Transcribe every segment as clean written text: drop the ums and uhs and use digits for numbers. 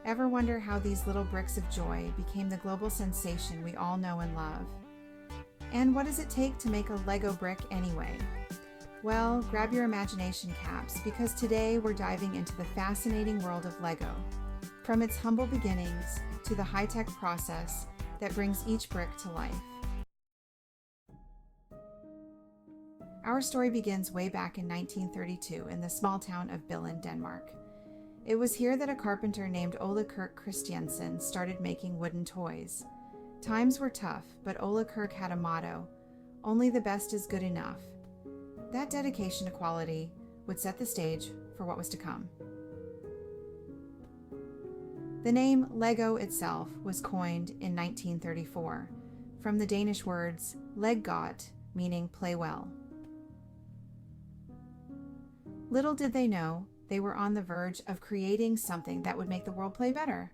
Ever wonder how these little bricks of joy became the global sensation we all know and love? And what does it take to make a Lego brick anyway? Well, grab your imagination caps because today we're diving into the fascinating world of Lego. From its humble beginnings to the high-tech process that brings each brick to life. Our story begins way back in 1932 in the small town of Billund, Denmark. It was here that a carpenter named Ole Kirk Christiansen started making wooden toys. Times were tough, but Ole Kirk had a motto: only the best is good enough. That dedication to quality would set the stage for what was to come. The name Lego itself was coined in 1934 from the Danish words "leg godt," meaning play well. Little did they know, they were on the verge of creating something that would make the world play better.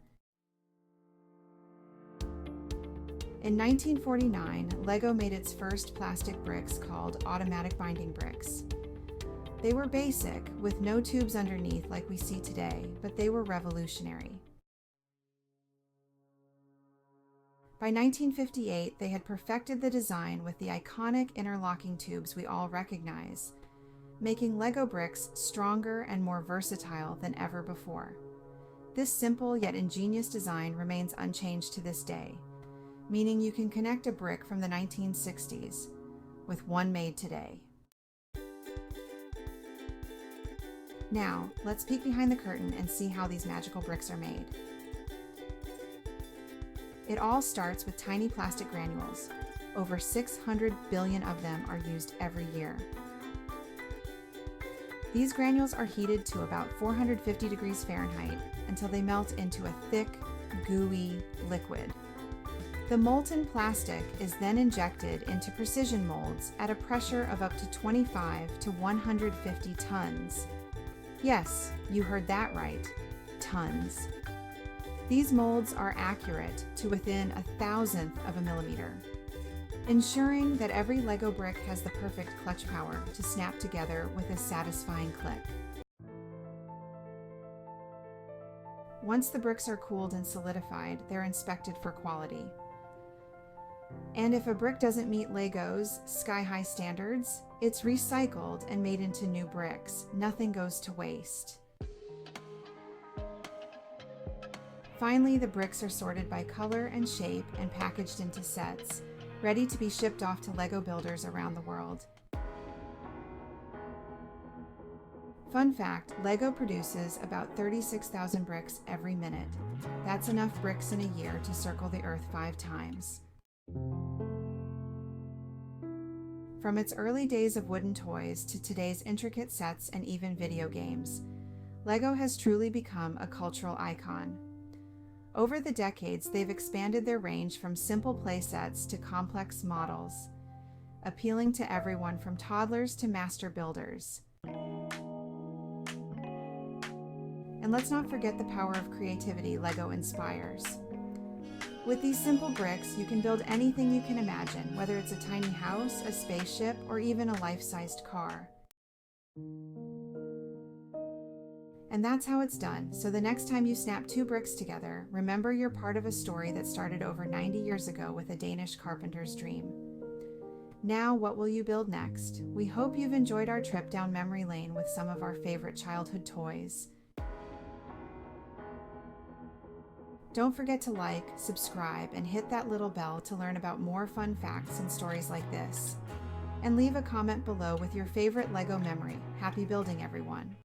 In 1949, Lego made its first plastic bricks called automatic binding bricks. They were basic, with no tubes underneath like we see today, but they were revolutionary. By 1958, they had perfected the design with the iconic interlocking tubes we all recognize, making Lego bricks stronger and more versatile than ever before. This simple yet ingenious design remains unchanged to this day, meaning you can connect a brick from the 1960s with one made today. Now, let's peek behind the curtain and see how these magical bricks are made. It all starts with tiny plastic granules. Over 600 billion of them are used every year. These granules are heated to about 450 degrees Fahrenheit until they melt into a thick, gooey liquid. The molten plastic is then injected into precision molds at a pressure of up to 25 to 150 tons. Yes, you heard that right, tons. These molds are accurate to within 1,000th of a millimeter, ensuring that every Lego brick has the perfect clutch power to snap together with a satisfying click. Once the bricks are cooled and solidified, they're inspected for quality. And if a brick doesn't meet Lego's sky-high standards, it's recycled and made into new bricks. Nothing goes to waste. Finally, the bricks are sorted by color and shape and packaged into sets, ready to be shipped off to Lego builders around the world. Fun fact, Lego produces about 36,000 bricks every minute. That's enough bricks in a year to circle the Earth 5 times. From its early days of wooden toys to today's intricate sets and even video games, Lego has truly become a cultural icon. Over the decades, they've expanded their range from simple play sets to complex models, appealing to everyone from toddlers to master builders. And let's not forget the power of creativity Lego inspires. With these simple bricks, you can build anything you can imagine, whether it's a tiny house, a spaceship, or even a life-sized car. And that's how it's done. So the next time you snap 2 bricks together, remember you're part of a story that started over 90 years ago with a Danish carpenter's dream. Now, what will you build next? We hope you've enjoyed our trip down memory lane with some of our favorite childhood toys. Don't forget to like, subscribe, and hit that little bell to learn about more fun facts and stories like this. And leave a comment below with your favorite Lego memory. Happy building, everyone!